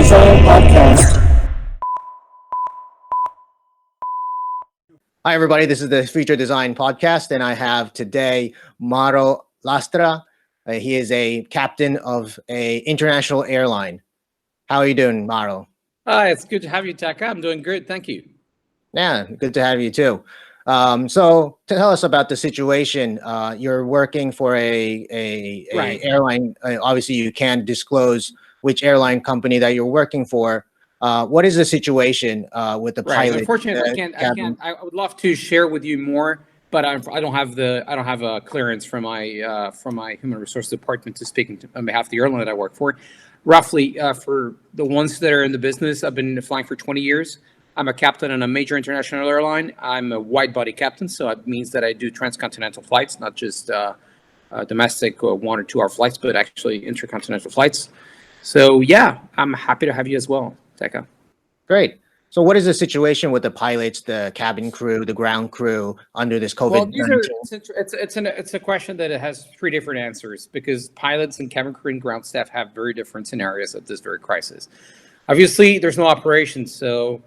Design Podcast. Hi, everybody. This is the Future Design Podcast, and I have today Audomaro Lasta. He is a captain of a international airline. How are you doing, Maro? Hi, it's good to have you, Taka. I'm doing good. Thank you. Yeah, good to have you too. So tell us about the situation. You're working for a Right. airline. Obviously, you can't disclose which airline company that you're working for. What is the situation with the Right. pilot? Unfortunately, I can't. I would love to share with you more, but I don't have a clearance from my human resource department to speak on behalf of the airline that I work for. Roughly, for the ones that are in the business, I've been flying for 20 years. I'm a captain on a major international airline. I'm a wide-body captain, so it means that I do transcontinental flights, not just domestic or 1 or 2 hour flights, but actually intercontinental flights. So yeah, I'm happy to have you as well, Taka. Great. So what is the situation with the pilots, the cabin crew, the ground crew under this COVID-19? It's a question that it has 3 different answers because pilots and cabin crew and ground staff have very different scenarios at this very crisis. Obviously, there's no operations, so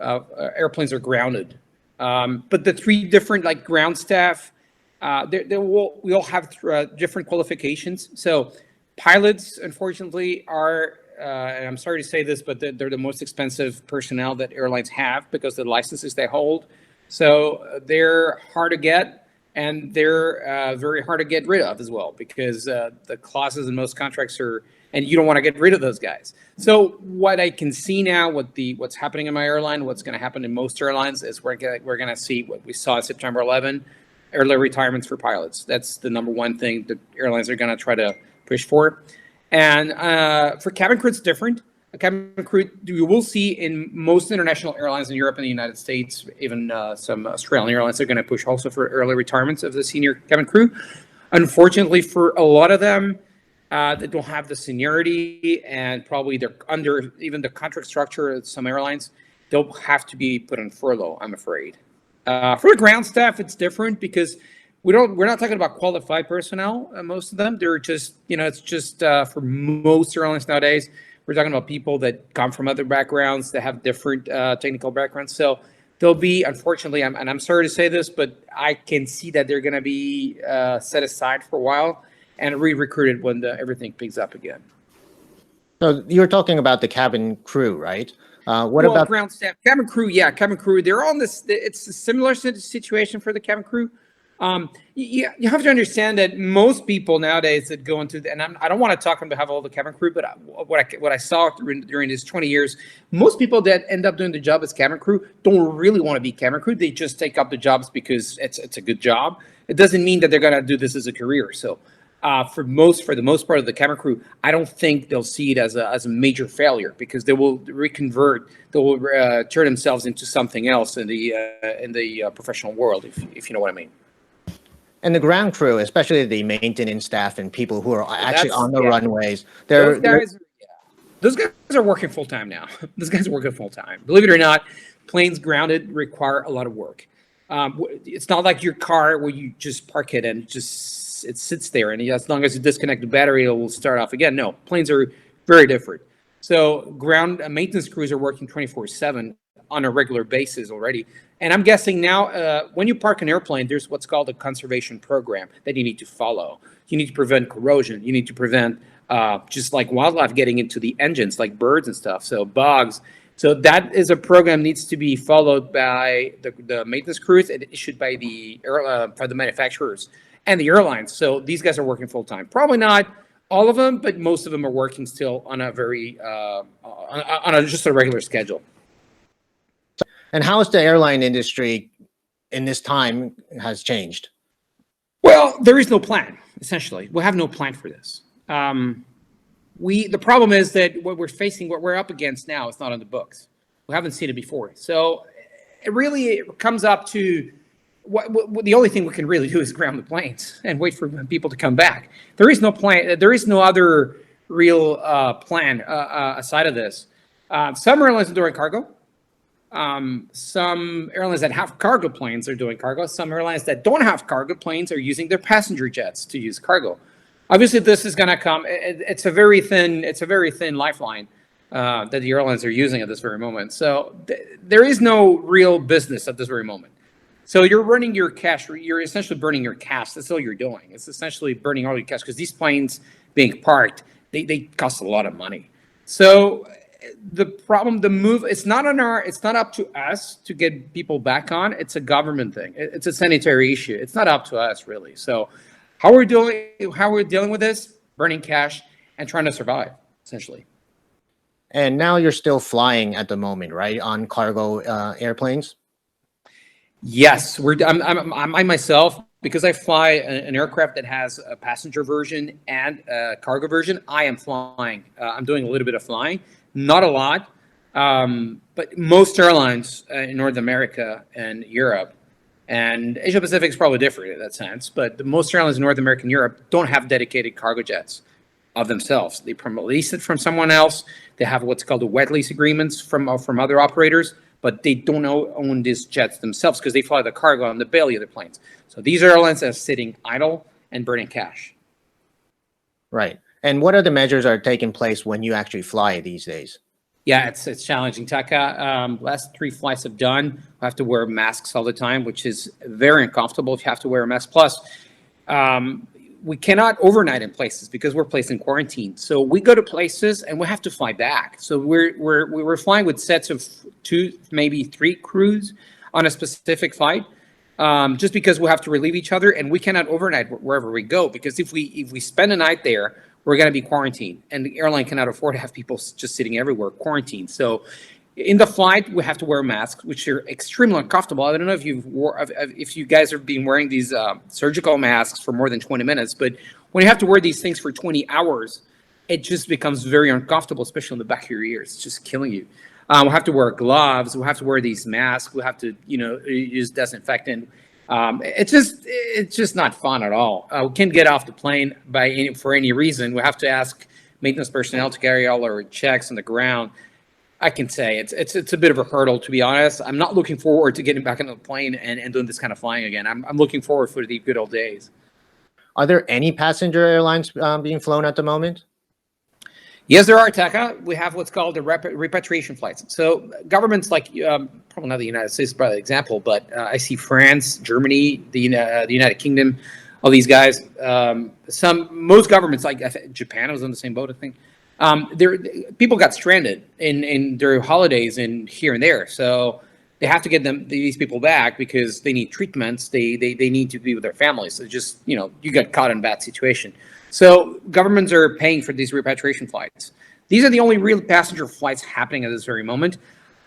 airplanes are grounded. But the 3 different ground staff, we all have different qualifications. So pilots, unfortunately, are and I'm sorry to say this, but they're the most expensive personnel that airlines have because of the licenses they hold. So they're hard to get, and they're very hard to get rid of as well because the clauses in most contracts are, and you don't want to get rid of those guys. So what I can see now, what's happening in my airline, what's going to happen in most airlines is we're going to see what we saw on September 11, early retirements for pilots. That's the number one thing that airlines are going to try to push for. And for cabin crew, it's different. A cabin crew, you will see in most international airlines in Europe and the United States, even some Australian airlines are going to push also for early retirements of the senior cabin crew. Unfortunately, for a lot of them, they don't have the seniority, and probably they're under even the contract structure of some airlines. They'll have to be put on furlough, I'm afraid. For the ground staff, it's different because we're not talking about qualified personnel. Most of them, they're just, it's just for most airlines nowadays, we're talking about people that come from other backgrounds that have different technical backgrounds. So they'll be, unfortunately, and I'm sorry to say this, but I can see that they're going to be set aside for a while and re-recruited when everything picks up again. So you're talking about the cabin crew, right? What about ground staff? Cabin crew, yeah, cabin crew. They're on this. It's a similar situation for the cabin crew. You have to understand that most people nowadays that go into, and I don't want to talk on behalf of all the cabin crew, but what I saw during these 20 years, most people that end up doing the job as cabin crew don't really want to be cabin crew. They just take up the jobs because it's a good job. It doesn't mean that they're going to do this as a career. So for the most part of the cabin crew, I don't think they'll see it as a major failure because they will reconvert. They will turn themselves into something else in the professional world, if you know what I mean. And the ground crew, especially the maintenance staff and people who are actually on the runways, those guys are working full time now. Those guys are working full time. Believe it or not, planes grounded require a lot of work. It's not like your car where you just park it and it sits there, and as long as you disconnect the battery, it will start off again. No, planes are very different. So ground maintenance crews are working 24/7 on a regular basis already. And I'm guessing now, when you park an airplane, there's what's called a conservation program that you need to follow. You need to prevent corrosion. You need to prevent just like wildlife getting into the engines, like birds and stuff, so bugs. So that is a program needs to be followed by the maintenance crews and issued by the manufacturers and the airlines. So these guys are working full time. Probably not all of them, but most of them are working still on a very just a regular schedule. And how has the airline industry in this time has changed? Well, there is no plan, essentially. We have no plan for this. The problem is that what we're up against now, is not on the books. We haven't seen it before. So it comes up to what the only thing we can really do is ground the planes and wait for people to come back. There is no plan. There is no other real plan aside of this. Some airlines are doing cargo. Some airlines that have cargo planes are doing cargo. Some airlines that don't have cargo planes are using their passenger jets to use cargo. Obviously, this is going to come. It's a very thin lifeline. that the airlines are using at this very moment. So there is no real business at this very moment. So you're running your cash. You're essentially burning your cash. That's all you're doing. It's essentially burning all your cash because these planes being parked, they cost a lot of money. So the problem, the move, it's not up to us to get people back on. It's a government thing. It's a sanitary issue. It's not up to us really. So how we're dealing with this, burning cash and trying to survive essentially. And now you're still flying at the moment, right? On cargo airplanes? Yes, I myself, because I fly an aircraft that has a passenger version and a cargo version. I am flying. I'm doing a little bit of flying, not a lot, but most airlines in North America and Europe and Asia Pacific is probably different in that sense. But most airlines in North America and Europe don't have dedicated cargo jets of themselves. They lease it from someone else. They have what's called the wet lease agreements from other operators, but they don't own these jets themselves because they fly the cargo on the belly of the planes. So these airlines are sitting idle and burning cash. Right. And what are the measures that are taking place when you actually fly these days? Yeah, it's challenging. Taka, last 3 flights I've done, I have to wear masks all the time, which is very uncomfortable if you have to wear a mask. Plus, we cannot overnight in places because we're placed in quarantine. So we go to places and we have to fly back. So we're flying with sets of 2, maybe 3 crews on a specific flight, just because we have to relieve each other, and we cannot overnight wherever we go because if we spend a night there, we're going to be quarantined, and the airline cannot afford to have people just sitting everywhere quarantined. So in the flight, we have to wear masks, which are extremely uncomfortable. I don't know if you guys have been wearing these surgical masks for more than 20 minutes, but when you have to wear these things for 20 hours, it just becomes very uncomfortable, especially in the back of your ears. It's just killing you. We'll have to wear gloves. We'll have to wear these masks. We'll have to, use disinfectant. It's just not fun at all. We can't get off the plane for any reason. We have to ask maintenance personnel to carry all our checks on the ground. I can say it's a bit of a hurdle, to be honest. I'm not looking forward to getting back on the plane and doing this kind of flying again. I'm looking forward for the good old days. Are there any passenger airlines being flown at the moment? Yes, there are, Taka. We have what's called the repatriation flights. So governments like, probably not the United States by example, but I see France, Germany, the United Kingdom, all these guys. Most governments, like Japan was on the same boat, I think. People got stranded in their holidays and here and there. So they have to get these people back because they need treatments. They need to be with their families. So just, you got caught in a bad situation. So governments are paying for these repatriation flights. These are the only real passenger flights happening at this very moment.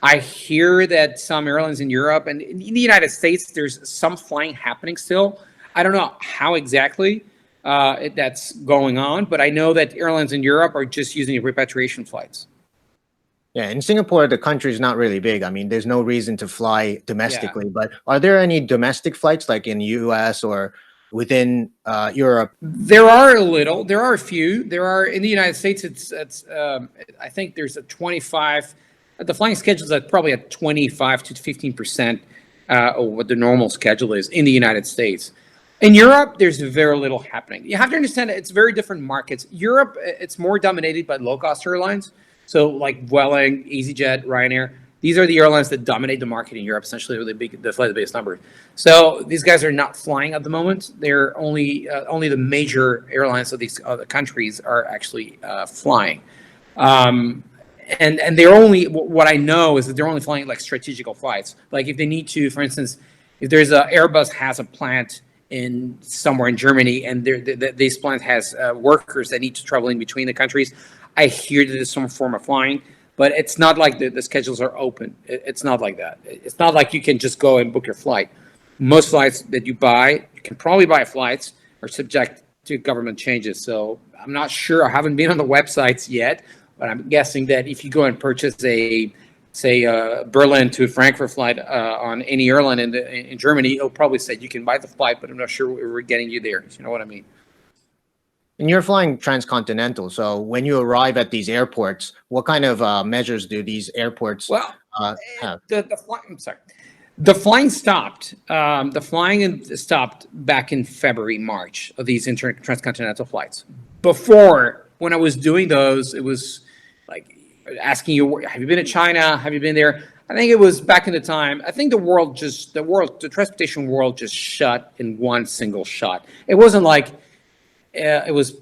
I hear that some airlines in Europe and in the United States, there's some flying happening still. I don't know how exactly that's going on, but I know that airlines in Europe are just using repatriation flights. Yeah, in Singapore, the country is not really big. I mean, there's no reason to fly domestically, but are there any domestic flights like in the US or within Europe? There are a few. There are in the United States. I think there's a 25. The flying schedule is at probably at 25 to 15% of what the normal schedule is in the United States. In Europe, there's very little happening. You have to understand that it's very different markets. Europe, it's more dominated by low-cost airlines. So like Vueling, EasyJet, Ryanair. These are the airlines that dominate the market in Europe, essentially, they fly the biggest number. So these guys are not flying at the moment. They're only the major airlines of these other countries are actually flying. And they're only, what I know is that they're only flying like strategical flights. Like if they need to, for instance, if there's Airbus has a plant in somewhere in Germany and this plant has workers that need to travel in between the countries, I hear that there's some form of flying. But it's not like the schedules are open. It's not like that. It's not like you can just go and book your flight. Most flights that you can probably buy flights, are subject to government changes. So I'm not sure. I haven't been on the websites yet, but I'm guessing that if you go and purchase Berlin to Frankfurt flight on any airline in Germany, it'll probably say you can buy the flight, but I'm not sure we're getting you there. You know what I mean? And you're flying transcontinental. So when you arrive at these airports, what kind of measures do these airports have? The flying stopped. The flying stopped back in February, March of these transcontinental flights. Before, when I was doing those, it was like asking you, have you been to China? Have you been there? I think it was back in the time. I think the transportation world just shut in one single shot. It wasn't like it was,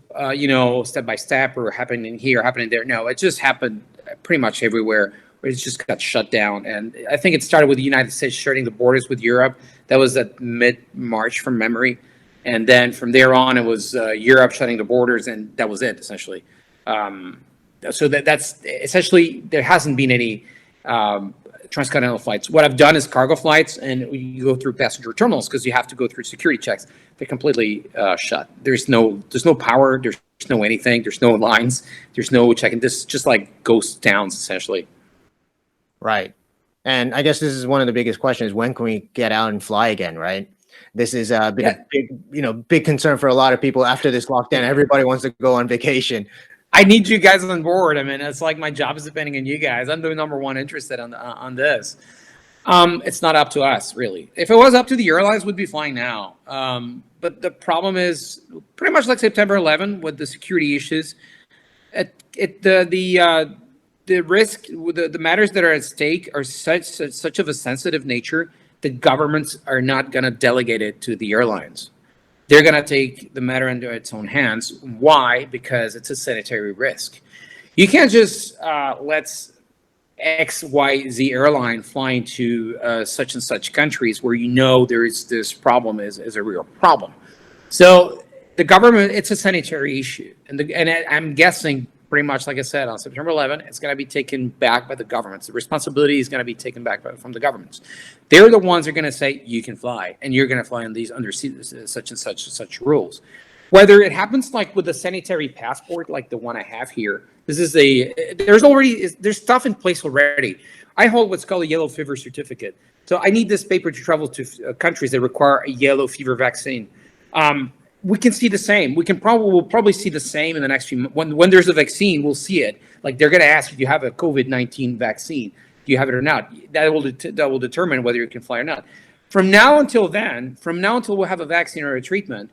step by step or happening here, happening there. No, it just happened pretty much everywhere. It just got shut down. And I think it started with the United States shutting the borders with Europe. That was at mid-March from memory. And then from there on, it was Europe shutting the borders, and that was it, essentially. So that's essentially, there hasn't been any transcontinental flights. What I've done is cargo flights, and you go through passenger terminals because you have to go through security checks. They're completely shut. There's no power. There's no anything. There's no lines. There's no checking. This is just like ghost towns, essentially. Right. And I guess this is one of the biggest questions: when can we get out and fly again? Right. This is been a big concern for a lot of people after this lockdown. Everybody wants to go on vacation. I need you guys on board. I mean, it's like my job is depending on you guys. I'm the number one interested on this. It's not up to us, really. If it was up to the airlines, we'd be flying now. But the problem is pretty much like September 11 with the security issues. The risk, the matters that are at stake are such of a sensitive nature that governments are not going to delegate it to the airlines. They're going to take the matter into its own hands. Why? Because it's a sanitary risk. You can't just let XYZ airline fly into such and such countries where there is this problem is a real problem. So the government, it's a sanitary issue. And I'm guessing pretty much, like I said, on September 11, it's going to be taken back by the governments. The responsibility is going to be taken back from the governments. They're the ones who are going to say, you can fly, and you're going to fly on these under such and such rules. Whether it happens like with a sanitary passport, like the one I have here, there's stuff in place already. I hold what's called a yellow fever certificate. So I need this paper to travel to countries that require a yellow fever vaccine. We can see the same. We'll probably see the same in the next few months. When there's a vaccine, we'll see it. Like they're going to ask if you have a COVID-19 vaccine. Do you have it or not? That will determine whether you can fly or not. From now until we'll have a vaccine or a treatment,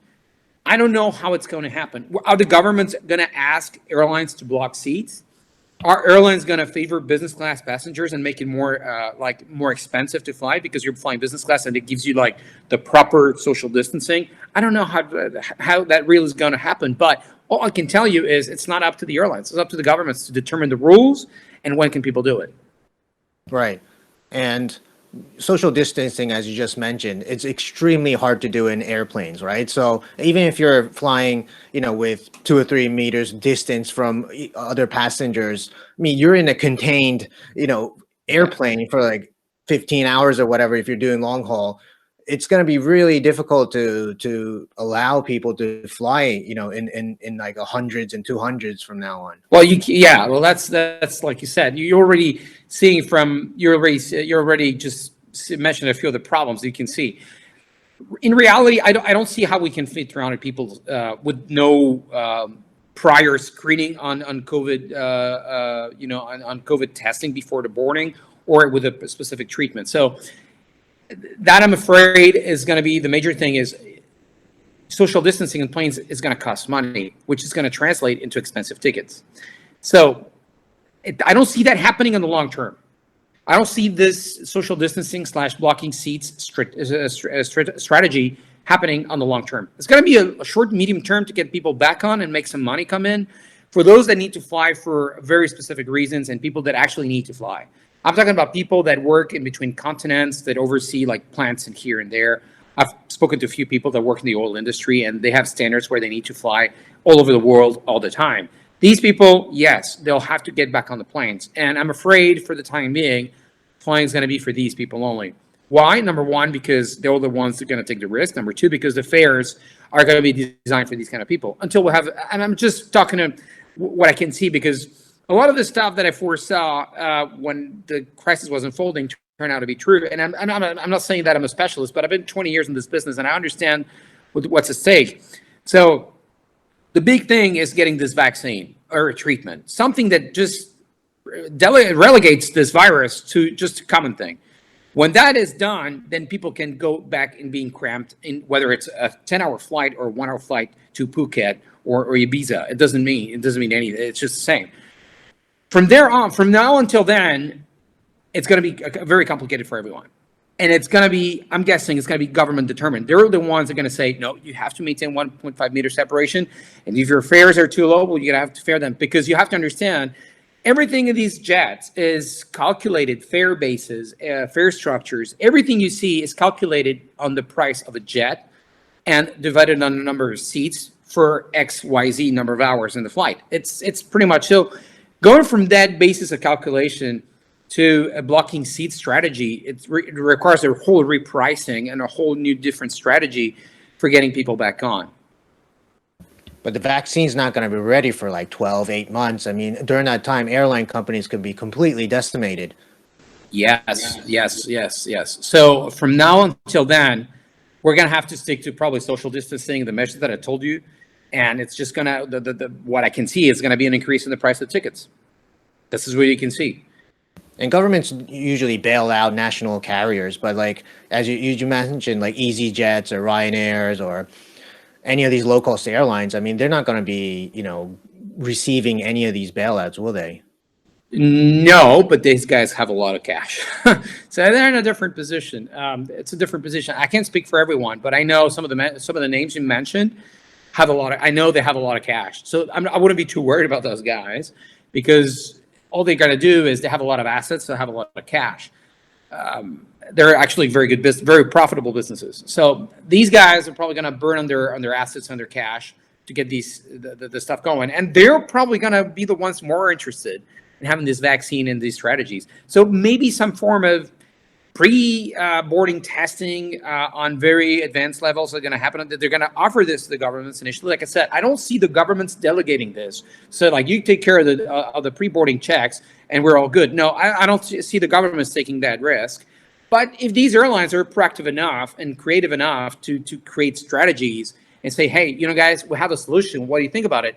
I don't know how it's going to happen. Are the governments going to ask airlines to block seats? Are airlines going to favor business class passengers and make it more expensive to fly because you're flying business class and it gives you like the proper social distancing? I don't know how that really is going to happen, but all I can tell you is it's not up to the airlines. It's up to the governments to determine the rules and when can people do it. Right. And social distancing, as you just mentioned, it's extremely hard to do in airplanes, right? So even if you're flying, with 2 or 3 meters distance from other passengers, I mean, you're in a contained, airplane for like 15 hours or whatever. If you're doing long haul, it's going to be really difficult to allow people to fly, in like hundreds and 200s from now on. Well, that's like you said, you're already seeing you're already just mentioned a few of the problems you can see. In reality, I don't see how we can fit 300 people with no prior screening on COVID, on COVID testing before the boarding or with a specific treatment. So that, I'm afraid, is going to be the major thing. Is social distancing in planes is going to cost money, which is going to translate into expensive tickets. So I don't see that happening in the long term. I don't see this social distancing / blocking seats strategy happening on the long term. It's going to be a short, medium term to get people back on and make some money come in for those that need to fly for very specific reasons and people that actually need to fly. I'm talking about people that work in between continents, that oversee like plants and here and there. I've spoken to a few people that work in the oil industry, and they have standards where they need to fly all over the world all the time. These people, yes, they'll have to get back on the planes. And I'm afraid for the time being, flying is going to be for these people only. Why? Number one, because they're the ones that are going to take the risk. Number two, because the fares are going to be designed for these kind of people. Until we have, and I'm just talking to what I can see, because a lot of the stuff that I foresaw when the crisis was unfolding turned out to be true. And I'm not saying that I'm a specialist, but I've been 20 years in this business and I understand what's at stake. So the big thing is getting this vaccine or a treatment, something that just relegates this virus to just a common thing. When that is done, then people can go back in being cramped in whether it's a 10-hour flight or a 1-hour flight to Phuket or Ibiza. It doesn't mean anything. It's just the same. From there on, from now until then, it's going to be very complicated for everyone. And it's going to be, I'm guessing it's going to be government determined. They're the ones that are going to say, no, you have to maintain 1.5 meter separation. And if your fares are too low, well, you're going to have to fare them, because you have to understand everything in these jets is calculated, fare bases, fare structures. Everything you see is calculated on the price of a jet and divided on the number of seats for X, Y, Z number of hours in the flight. It's pretty much so. Going from that basis of calculation to a blocking seat strategy, it requires a whole repricing and a whole new different strategy for getting people back on. But the vaccine's not going to be ready for like 8 months. I mean, during that time, airline companies could be completely decimated. Yes. So from now until then, we're going to have to stick to probably social distancing, the measures that I told you. And it's just going to, what I can see is going to be an increase in the price of tickets. This is what you can see. And governments usually bail out national carriers, but like, as you mentioned, like EasyJets or Ryanairs or any of these low-cost airlines, I mean, they're not going to be, receiving any of these bailouts, will they? No, but these guys have a lot of cash. So they're in a different position. It's a different position. I can't speak for everyone, but I know some of the names you mentioned have a lot of, I know they have a lot of cash. So I wouldn't be too worried about those guys, because all they got to do is they have a lot of assets, they have a lot of cash. They're actually very good business, very profitable businesses. So these guys are probably going to burn on their assets and their cash to get the stuff going, and they're probably going to be the ones more interested in having this vaccine and these strategies. So maybe some form of pre-boarding testing on very advanced levels are going to happen. They're going to offer this to the governments initially. Like I said, I don't see the governments delegating this. So like, you take care of the pre-boarding checks and we're all good. No, I don't see the governments taking that risk. But if these airlines are proactive enough and creative enough to create strategies and say, hey, guys, we have a solution. What do you think about it?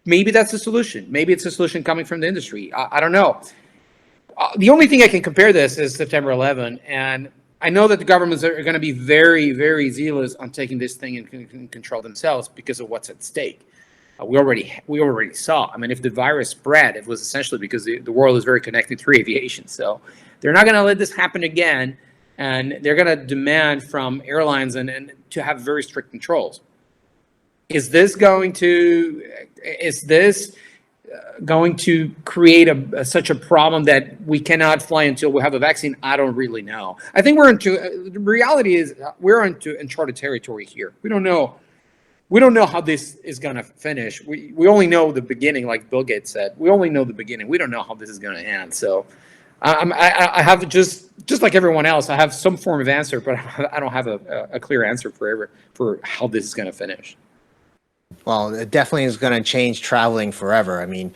Maybe that's a solution. Maybe it's a solution coming from the industry. I don't know. The only thing I can compare this is September 11, and I know that the governments are going to be very, very zealous on taking this thing in control themselves because of what's at stake. We already saw. I mean, if the virus spread, it was essentially because the world is very connected through aviation. So they're not going to let this happen again, and they're going to demand from airlines and to have very strict controls. Is this going to create such a problem that we cannot fly until we have a vaccine? I don't really know. I think the reality is we're into uncharted territory here. We don't know how this is going to finish. We only know the beginning, like Bill Gates said. We only know the beginning. We don't know how this is going to end. So I have just like everyone else, I have some form of answer, but I don't have a clear answer for how this is going to finish. Well, it definitely is going to change traveling forever. I mean,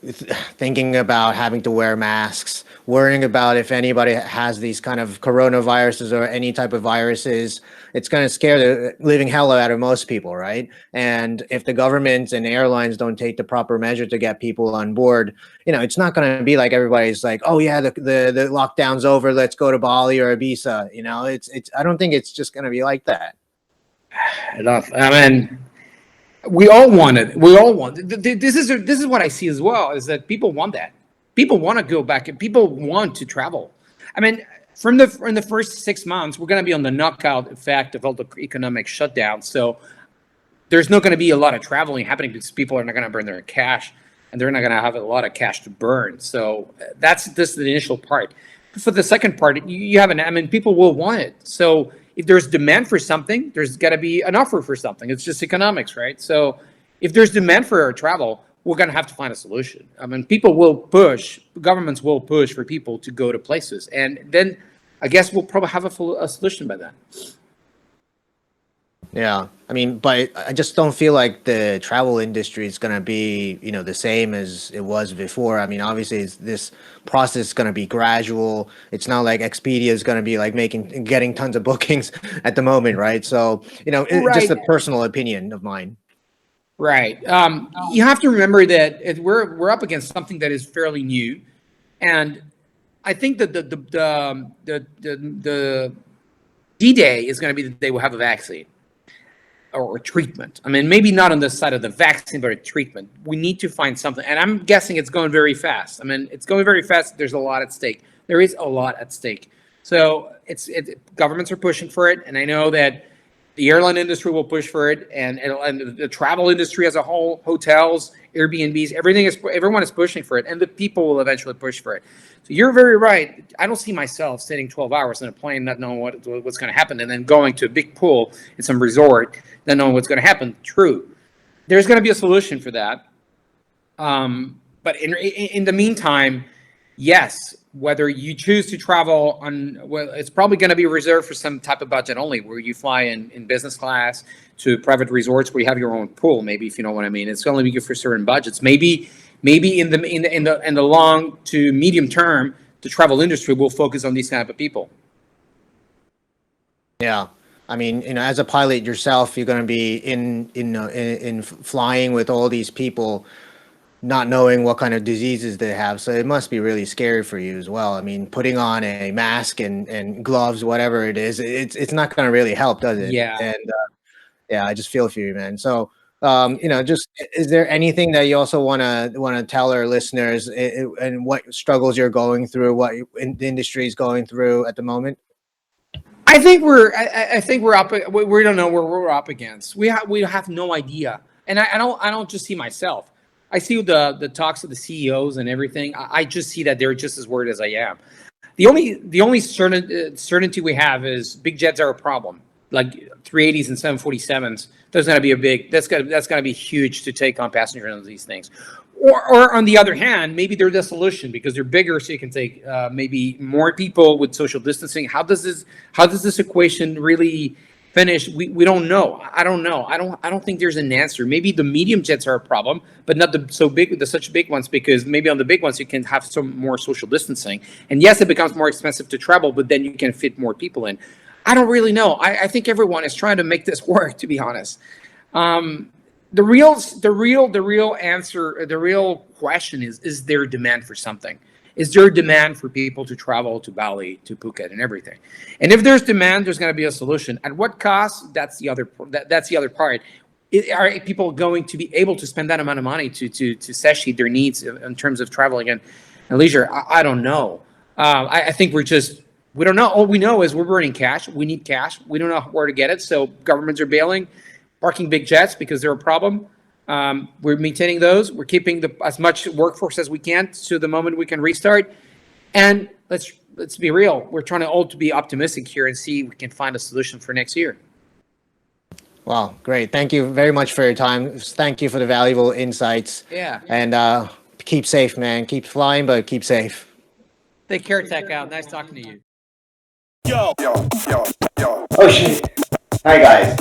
thinking about having to wear masks, worrying about if anybody has these kind of coronaviruses or any type of viruses, it's going to scare the living hell out of most people, right? And if the government and airlines don't take the proper measure to get people on board, it's not going to be like everybody's like, oh yeah, the lockdown's over, let's go to Bali or Ibiza. I don't think it's just going to be like that. Enough. I mean, we all want it. We all want it. This is what I see as well, is that people want that. People want to go back and people want to travel. I mean, in the first 6 months, we're going to be on the knockout effect of all the economic shutdown. So there's not going to be a lot of traveling happening because people are not going to burn their cash, and they're not going to have a lot of cash to burn. So that's the initial part. For the second part, you have people will want it. So if there's demand for something, there's got to be an offer for something. It's just economics, right? So if there's demand for travel, we're going to have to find a solution. I mean, governments will push for people to go to places. And then I guess we'll probably have a solution by then. Yeah, I mean, but I just don't feel like the travel industry is going to be, the same as it was before. I mean, obviously, this process is going to be gradual. It's not like Expedia is going to be like getting tons of bookings at the moment, right? So, just a personal opinion of mine. Right. You have to remember that we're up against something that is fairly new, and I think that the D-Day is going to be the day we'll have a vaccine. or treatment. I mean, maybe not on the side of the vaccine, but a treatment. We need to find something. And I'm guessing it's going very fast. I mean, it's going very fast. There's a lot at stake. There is a lot at stake. So governments are pushing for it. And I know that the airline industry will push for it, and the travel industry as a whole, hotels, Airbnbs, everyone is pushing for it, and the people will eventually push for it. So you're very right. I don't see myself sitting 12 hours in a plane not knowing what's going to happen, and then going to a big pool in some resort not knowing what's going to happen. True. There's going to be a solution for that. But in the meantime, yes, whether you choose to travel it's probably going to be reserved for some type of budget only, where you fly in business class to private resorts where you have your own pool. Maybe, if you know what I mean. It's only be good for certain budgets. Maybe in the long to medium term, the travel industry will focus on these type of people. Yeah. I mean, as a pilot yourself, you're going to be in flying with all these people, not knowing what kind of diseases they have. So it must be really scary for you as well. I mean, putting on a mask and gloves, whatever it is, it's not going to really help, does it? Yeah. And I just feel for you, man. So, just, is there anything that you also want to tell our listeners and what struggles you're going through, what the industry is going through at the moment? I think we're up. We don't know where we're up against. We have no idea. And I don't just see myself. I see the talks of the CEOs and everything. I just see that they're just as worried as I am. The only certainty we have is big jets are a problem. Like 380s and 747s. That's gonna be huge to take on passengers on these things. Or on the other hand, maybe they're the solution because they're bigger, so you can take maybe more people with social distancing. How does this equation really finish? We don't know. I don't know. I don't think there's an answer. Maybe the medium jets are a problem, but not such big ones, because maybe on the big ones you can have some more social distancing. And yes, it becomes more expensive to travel, but then you can fit more people in. I don't really know. I think everyone is trying to make this work, to be honest. The real answer, the real question is there demand for something? Is there a demand for people to travel to Bali, to Phuket, and everything? And if there's demand, there's going to be a solution. At what cost? That's the other part. Are people going to be able to spend that amount of money to satiate their needs in terms of traveling and leisure? I don't know. I think we don't know. All we know is we're burning cash. We need cash. We don't know where to get it. So governments are bailing, parking big jets because they're a problem. We're maintaining those. We're keeping as much workforce as we can to the moment we can restart. And let's be real. We're trying to be optimistic here and see if we can find a solution for next year. Wow, great. Thank you very much for your time. Thank you for the valuable insights. Yeah. And keep safe, man. Keep flying, but keep safe. Take care, Tech Out. Nice talking to you. Yo. Oh, shit. Hi, guys.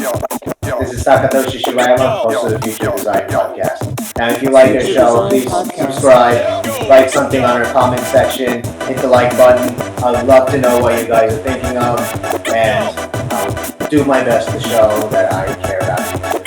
This is Takatoshi Shibayama, host of the Future Design Podcast. Now, if you like our show, please subscribe, write something on our comment section, hit the like button. I would love to know what you guys are thinking of, and I'll do my best to show that I care about you.